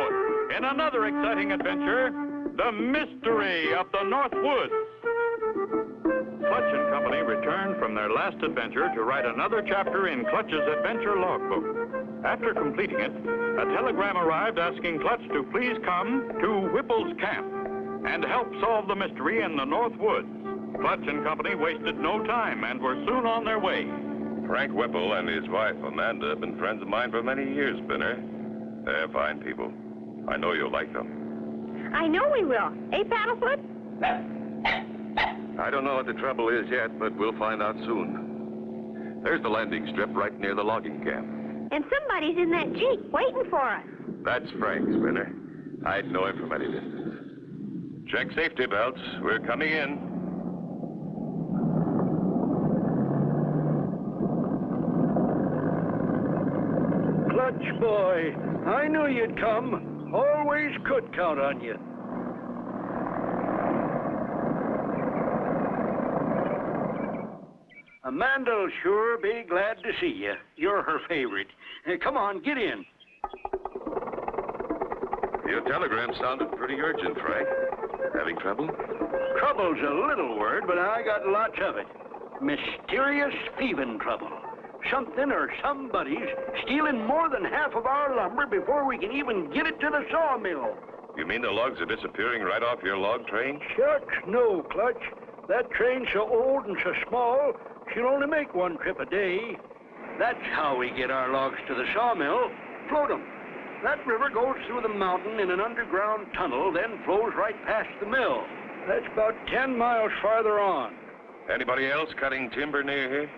Paddlefoot in another exciting adventure, The Mystery of the Northwoods. Clutch and Company returned from their last adventure to write another chapter in Clutch's adventure logbook. After completing it, a telegram arrived asking Clutch to please come to Whipple's camp and help solve the mystery in the Northwoods. Clutch and Company wasted no time and were soon on their way. Frank Whipple and his wife, Amanda, have been friends of mine for many years, Spinner. They're fine people. I know you'll like them. I know we will. Eh, Paddlefoot? I don't know what the trouble is yet, but we'll find out soon. There's the landing strip right near the logging camp. And somebody's in that Jeep waiting for us. That's Frank, Spinner. I'd know him from any distance. Check safety belts. We're coming in. Clutch, boy. I knew you'd come. Always could count on you. Amanda'll sure be glad to see you. You're her favorite. Come on, get in. Your telegram sounded pretty urgent, Frank. Having trouble? Trouble's a little word, but I got lots of it. Mysterious thieving trouble. Something or somebody's stealing more than half of our lumber before we can even get it to the sawmill. You mean the logs are disappearing right off your log train? Shucks, no, Clutch. That train's so old and so small, she'll only make one trip a day. That's how we get our logs to the sawmill. Float 'em. That river goes through the mountain in an underground tunnel, then flows right past the mill. That's about 10 miles farther on. Anybody else cutting timber near here?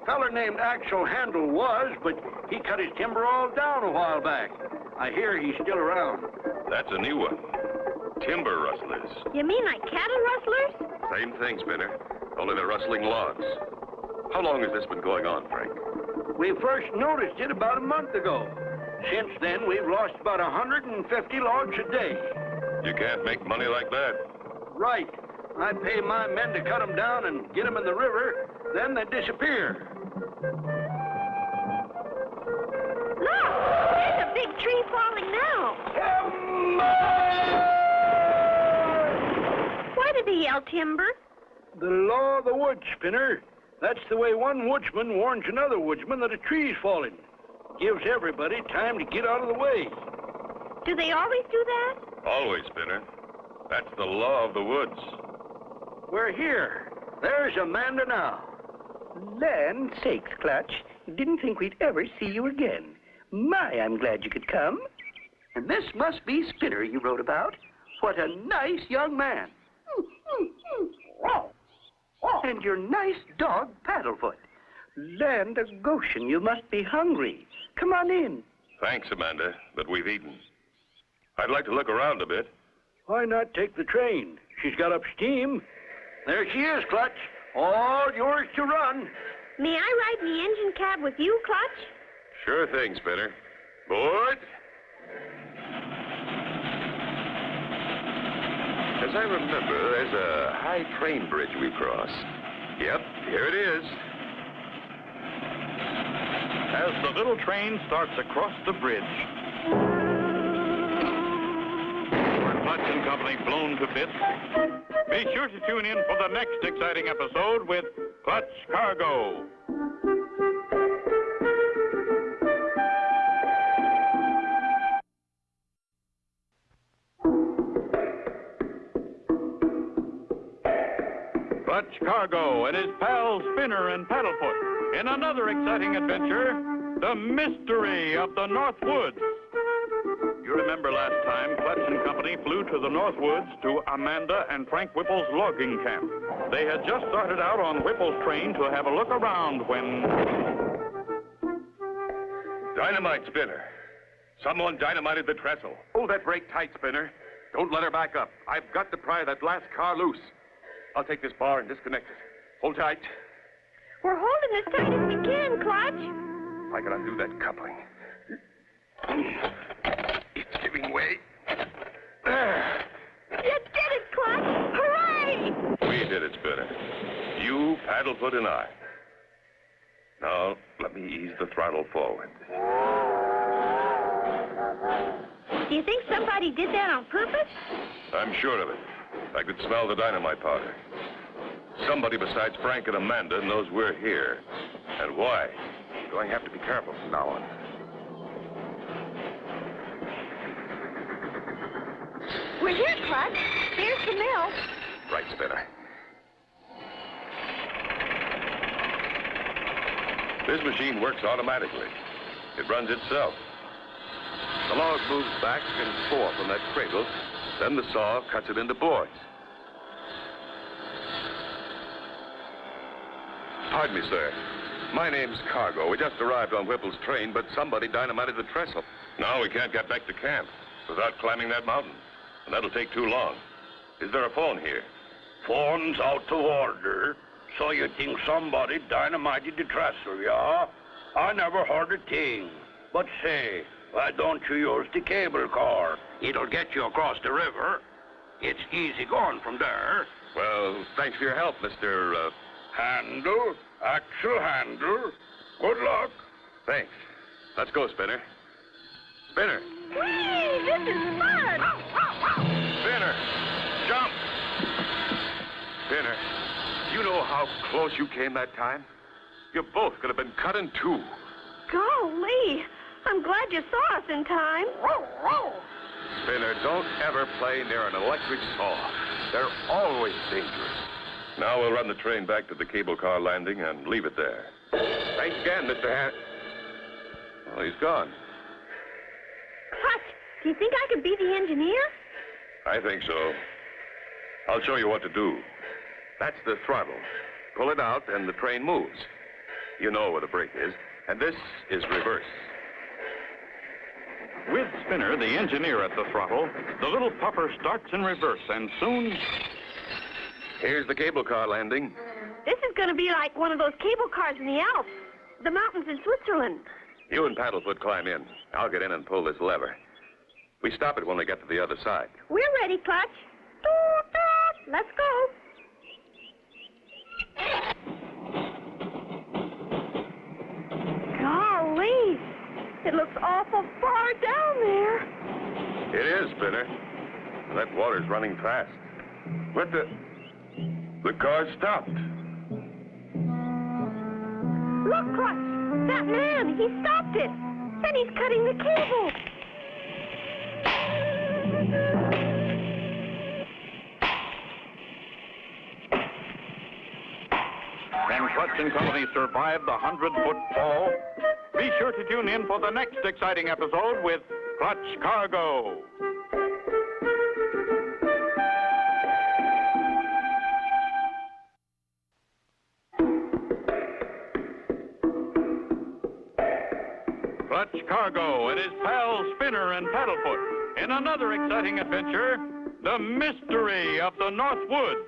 Feller named Axel Handel was, but he cut his timber all down a while back. I hear he's still around. That's a new one. Timber rustlers. You mean like cattle rustlers? Same thing, Spinner. Only they're rustling logs. How long has this been going on, Frank? We first noticed it about a month ago. Since then, we've lost about 150 logs a day. You can't make money like that. Right. I pay my men to cut them down and get them in the river, then they disappear. Look! There's a big tree falling now. Why did he yell timber? The law of the woods, Spinner. That's the way one woodsman warns another woodsman that a tree's falling. Gives everybody time to get out of the way. Do they always do that? Always, Spinner. That's the law of the woods. We're here. There's Amanda now. Land sakes, Clutch. Didn't think we'd ever see you again. My, I'm glad you could come. And this must be Spinner you wrote about. What a nice young man. And your nice dog, Paddlefoot. Land of Goshen, you must be hungry. Come on in. Thanks, Amanda, but we've eaten. I'd like to look around a bit. Why not take the train? She's got up steam. There she is, Clutch. All yours to run. May I ride in the engine cab with you, Clutch? Sure thing, Spinner. Board. As I remember, there's a high train bridge we cross. Yep, here it is. As the little train starts across the bridge, were Clutch and Company blown to bits? Be sure to tune in for the next exciting episode with Clutch Cargo. Clutch Cargo and his pals Spinner and Paddlefoot in another exciting adventure, The Mystery of the Northwoods. You remember last time Clutch and Company flew to the Northwoods to Amanda and Frank Whipple's logging camp. They had just started out on Whipple's train to have a look around when... Dynamite, Spinner. Someone dynamited the trestle. Hold that brake tight, Spinner. Don't let her back up. I've got to pry that last car loose. I'll take this bar and disconnect it. Hold tight. We're holding as tight as we can, Clutch. I can undo that coupling. It's giving way. There. You did it, Clutch! Hooray! We did it, Spinner. You, Paddlefoot, and I. Now, let me ease the throttle forward. Do you think somebody did that on purpose? I'm sure of it. I could smell the dynamite powder. Somebody besides Frank and Amanda knows we're here. And why? So I have to be careful from now on. We're here, Clutch. Here's the mill. Right, Spinner. This machine works automatically. It runs itself. The log moves back and forth on that cradle, then the saw cuts it into boards. Pardon me, sir. My name's Cargo. We just arrived on Whipple's train, but somebody dynamited the trestle. Now we can't get back to camp without climbing that mountain, and that'll take too long. Is there a phone here? Phone's out to order, so you think somebody dynamited the trestle, yeah? I never heard a thing. But say, why don't you use the cable car? It'll get you across the river. It's easy going from there. Well, thanks for your help, Mr. Handle, axle handle. Good luck. Thanks. Let's go, Spinner. Spinner! Whee! This is fun! Spinner! Jump! Spinner, you know how close you came that time? You both could have been cut in two. Golly! I'm glad you saw us in time. Spinner, don't ever play near an electric saw. They're always dangerous. Now we'll run the train back to the cable car landing and leave it there. Thanks again, Mr. Haas. Well, he's gone. Clutch, do you think I could be the engineer? I think so. I'll show you what to do. That's the throttle. Pull it out and the train moves. You know where the brake is. And this is reverse. With Spinner, the engineer at the throttle, the little puffer starts in reverse, and soon... Here's the cable car landing. This is going to be like one of those cable cars in the Alps, the mountains in Switzerland. You and Paddlefoot climb in. I'll get in and pull this lever. We stop it when we get to the other side. We're ready, Clutch. Toot, toot. Let's go. Golly, it looks awful far down there. It is, Spinner. That water's running fast. What the... The car stopped. Look, Clutch, that man, he stopped it. And he's cutting the cable. Can Clutch and Company survive the 100-foot fall? Be sure to tune in for the next exciting episode with Clutch Cargo. Clutch Cargo and his pals Spinner and Paddlefoot in another exciting adventure, the mystery of the Northwoods.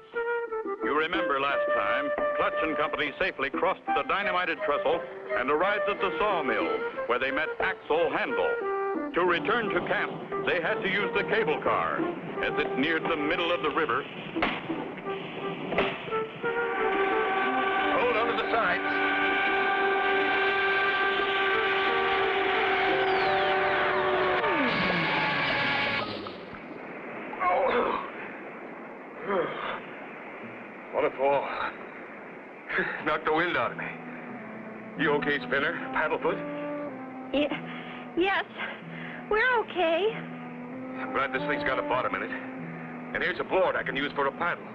You remember last time, Clutch and Company safely crossed the dynamited trestle and arrived at the sawmill, where they met Axel Handel. To return to camp, they had to use the cable car. As it neared the middle of the river... Hold on to the sides. What a fall. Knocked the wind out of me. You okay, Spinner? Paddlefoot? Yes, we're okay. I'm glad this thing's got a bottom in it. And here's a board I can use for a paddle.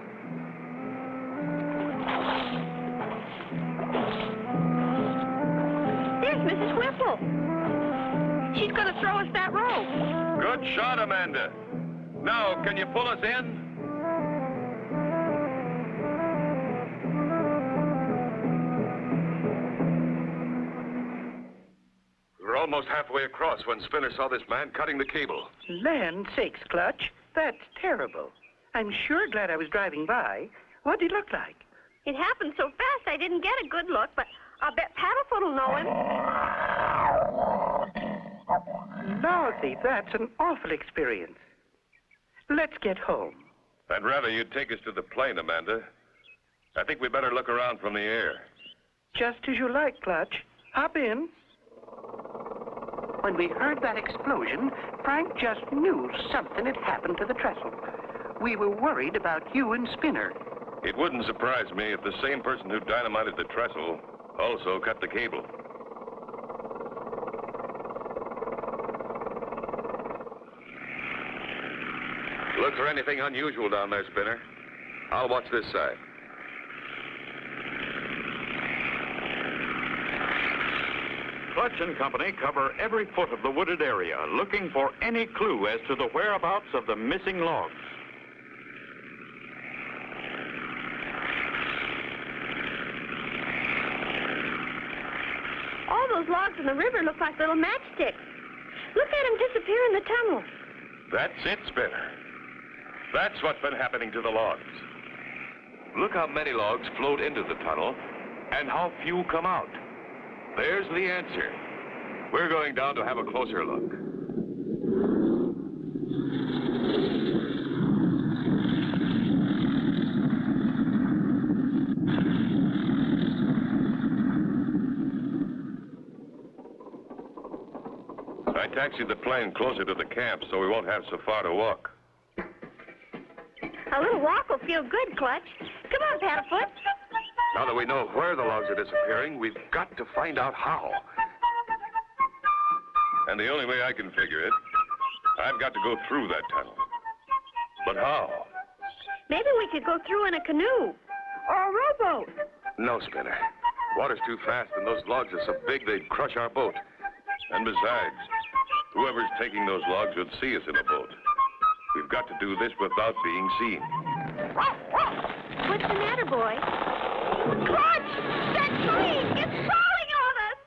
There's Mrs. Whipple. She's going to throw us that rope. Good shot, Amanda. Now, can you pull us in? We're almost halfway across when Spinner saw this man cutting the cable. Land sakes, Clutch. That's terrible. I'm sure glad I was driving by. What did he look like? It happened so fast I didn't get a good look, but I'll bet Paddlefoot will know him. Lordy, that's an awful experience. Let's get home. I'd rather you'd take us to the plane, Amanda. I think we better look around from the air. Just as you like, Clutch. Hop in. When we heard that explosion, Frank just knew something had happened to the trestle. We were worried about you and Spinner. It wouldn't surprise me if the same person who dynamited the trestle also cut the cable. Look for anything unusual down there, Spinner. I'll watch this side. Clutch and Company cover every foot of the wooded area, looking for any clue as to the whereabouts of the missing logs. All those logs in the river look like little matchsticks. Look at them disappear in the tunnel. That's it, Spinner. That's what's been happening to the logs. Look how many logs float into the tunnel and how few come out. There's the answer. We're going down to have a closer look. I taxied the plane closer to the camp so we won't have so far to walk. A little walk will feel good, Clutch. Come on, Paddlefoot. Now that we know where the logs are disappearing, we've got to find out how. And the only way I can figure it, I've got to go through that tunnel. But how? Maybe we could go through in a canoe or a rowboat. No, Spinner. Water's too fast and those logs are so big they'd crush our boat. And besides, whoever's taking those logs would see us in a boat. We've got to do this without being seen. What's the matter, boy? Clutch! That tree! It's falling on us!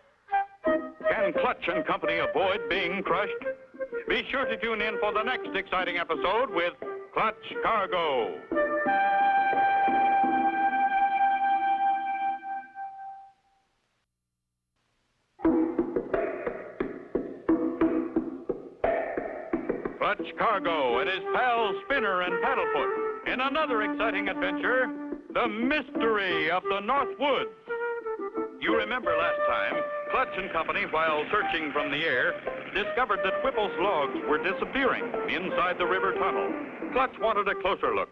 Can Clutch and Company avoid being crushed? Be sure to tune in for the next exciting episode with Clutch Cargo. Clutch Cargo and his pals Spinner and Paddlefoot in another exciting adventure, the mystery of the Northwoods. You remember last time, Clutch and Company, while searching from the air, discovered that Whipple's logs were disappearing inside the river tunnel. Clutch wanted a closer look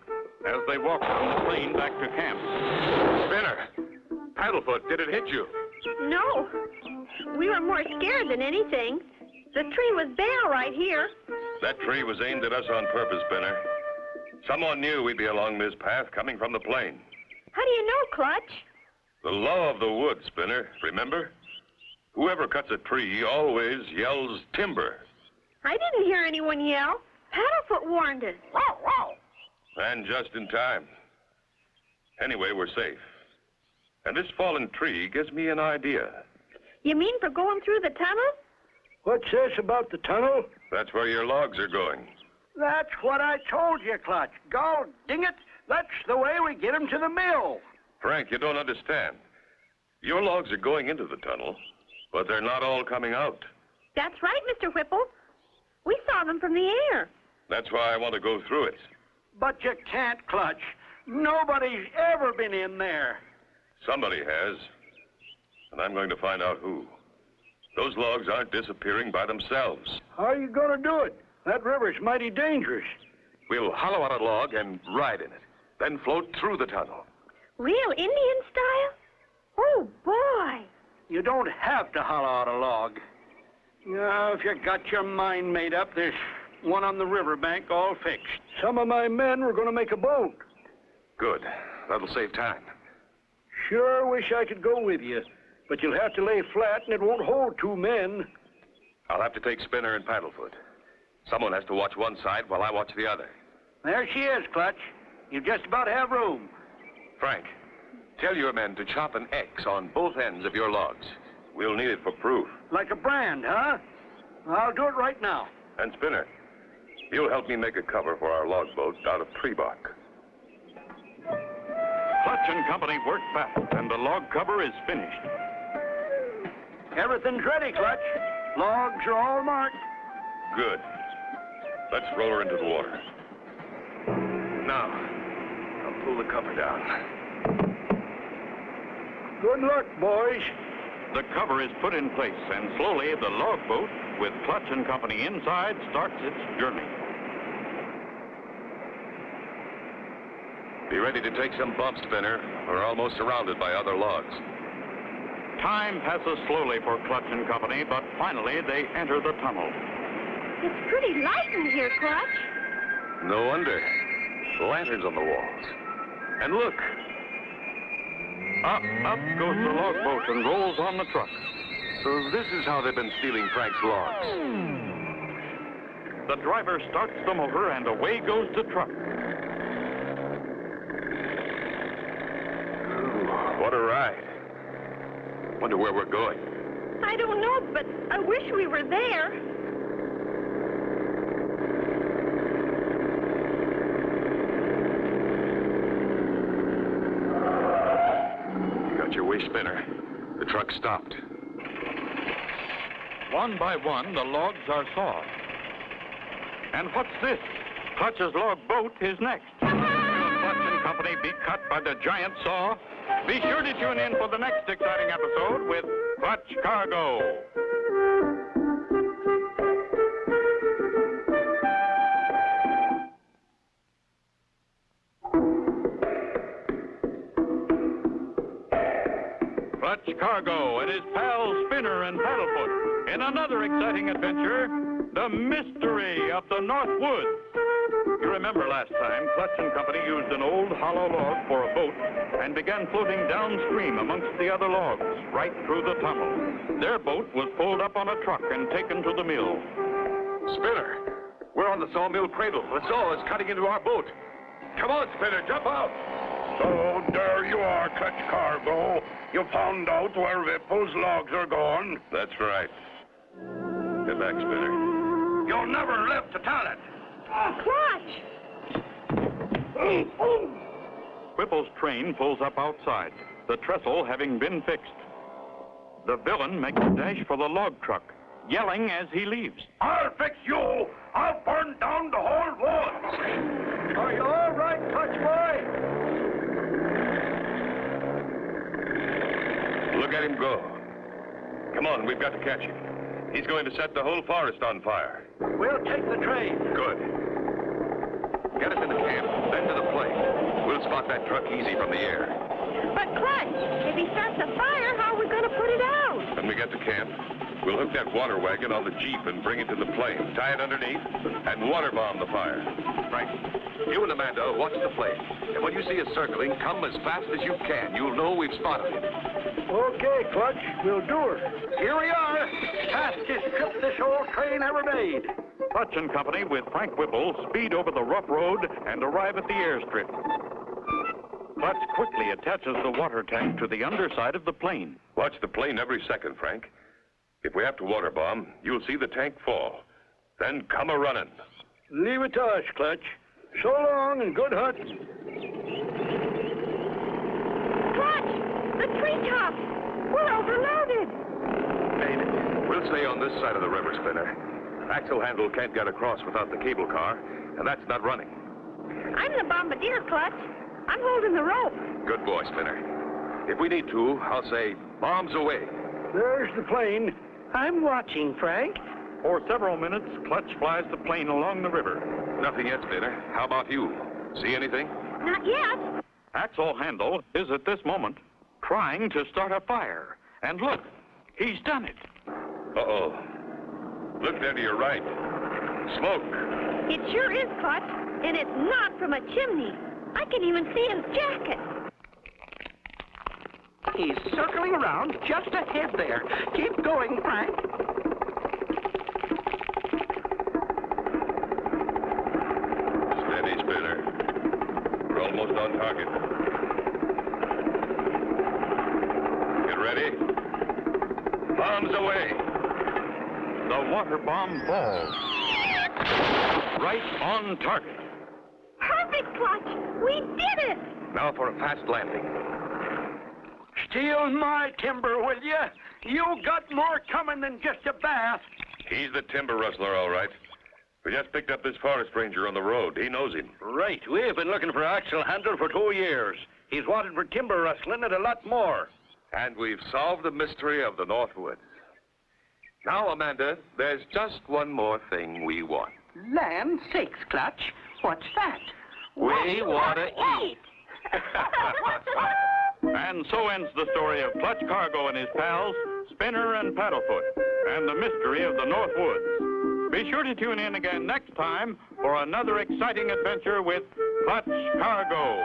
as they walked from the plane back to camp. Spinner! Paddlefoot, did it hit you? No. We were more scared than anything. The tree was bare right here. That tree was aimed at us on purpose, Spinner. Someone knew we'd be along this path coming from the plane. How do you know, Clutch? The law of the woods, Spinner, remember? Whoever cuts a tree always yells timber. I didn't hear anyone yell. Paddlefoot warned us. And just in time. Anyway, we're safe. And this fallen tree gives me an idea. You mean for going through the tunnel? What's this about the tunnel? That's where your logs are going. That's what I told you, Clutch. God ding it, that's the way we get 'em to the mill. Frank, you don't understand. Your logs are going into the tunnel, but they're not all coming out. That's right, Mr. Whipple. We saw them from the air. That's why I want to go through it. But you can't, Clutch. Nobody's ever been in there. Somebody has. And I'm going to find out who. Those logs aren't disappearing by themselves. How are you going to do it? That river's mighty dangerous. We'll hollow out a log and ride in it, then float through the tunnel. Real Indian style? Oh, boy. You don't have to hollow out a log. Now, if you got your mind made up, there's one on the riverbank all fixed. Some of my men were going to make a boat. Good. That'll save time. Sure wish I could go with you, but you'll have to lay flat and it won't hold 2 men. I'll have to take Spinner and Paddlefoot. Someone has to watch one side while I watch the other. There she is, Clutch. You just about have room. Frank, tell your men to chop an X on both ends of your logs. We'll need it for proof. Like a brand, huh? I'll do it right now. And Spinner, you'll help me make a cover for our log boat out of tree bark. Clutch and Company worked fast, and the log cover is finished. Everything's ready, Clutch. Logs are all marked. Good. Let's roll her into the water. Now, I'll pull the cover down. Good luck, boys. The cover is put in place, and slowly the log boat with Clutch and Company inside, starts its journey. Be ready to take some bumps, Spinner. We're almost surrounded by other logs. Time passes slowly for Clutch and Company, but finally they enter the tunnel. It's pretty light in here, Clutch. No wonder. Lanterns on the walls. And look. Up goes the log boat and rolls on the truck. So this is how they've been stealing Frank's logs. The driver starts the motor and away goes the truck. Ooh, what a ride. Wonder where we're going. I don't know, but I wish we were there. Got your way, Spinner. The truck stopped. One by one, the logs are sawed. And what's this? Clutch's log boat is next. Will Clutch and Company be cut by the giant saw? Be sure to tune in for the next exciting episode with Clutch Cargo. Clutch Cargo and his pals Spinner and Paddlefoot in another exciting adventure, the mystery of the Northwoods. You remember last time, Clutch and Company used an old hollow log for a boat and began floating downstream amongst the other logs, right through the tunnel. Their boat was pulled up on a truck and taken to the mill. Spinner, we're on the sawmill cradle. The saw is cutting into our boat. Come on, Spinner, jump out. So there you are, Clutch Cargo. You found out where Whipple's logs are gone. That's right. Get back, Spinner. You'll never live to tell it. Clutch! Whipple's train pulls up outside, the trestle having been fixed. The villain makes a dash for the log truck, yelling as he leaves. I'll fix you. I'll burn down the whole woods. Are you all right, Clutch boy? Look at him go. Come on, we've got to catch him. He's going to set the whole forest on fire. We'll take the train. Good. Get us in the camp, then to the plane. We'll spot that truck easy from the air. But, Clutch, if he starts a fire, how are we going to put it out? When we get to camp, we'll hook that water wagon on the Jeep and bring it to the plane, tie it underneath, and water bomb the fire. Frank, you and Amanda watch the plane. And when you see us circling, come as fast as you can. You'll know we've spotted it. Okay, Clutch, we'll do her. Here we are. Fastest trip this old train ever made. Clutch and Company with Frank Whipple speed over the rough road and arrive at the airstrip. Clutch quickly attaches the water tank to the underside of the plane. Watch the plane every second, Frank. If we have to water bomb, you'll see the tank fall. Then come a-running. Leave it to us, Clutch. So long and good hunting. Clutch! The treetops! We're overloaded! Made it. We'll stay on this side of the river, Spinner. Axle handle can't get across without the cable car, and that's not running. I'm the bombardier, Clutch. I'm holding the rope. Good boy, Spinner. If we need to, I'll say, bombs away. There's the plane. I'm watching, Frank. For several minutes, Clutch flies the plane along the river. Nothing yet, Spinner. How about you? See anything? Not yet. Axle Handle is at this moment trying to start a fire. And look, he's done it. Uh-oh. Look there to your right. Smoke. It sure is, Clutch, and it's not from a chimney. I can even see his jacket. He's circling around just ahead there. Keep going, Frank. Steady, Spinner. We're almost on target. Get ready. Bombs away. The water bomb falls. Right on target. Perfect, Clutch. We did it. Now for a fast landing. Steal my timber, will you? You got more coming than just a bath. He's the timber rustler, all right. We just picked up this forest ranger on the road. He knows him. Right. We've been looking for Axle Handle for 2 years. He's wanted for timber rustling and a lot more. And we've solved the mystery of the Northwoods. Now, Amanda, there's just one more thing we want. Land sakes, Clutch. What's that? We want to eat. And so ends the story of Clutch Cargo and his pals, Spinner and Paddlefoot, and the mystery of the North Woods. Be sure to tune in again next time for another exciting adventure with Clutch Cargo.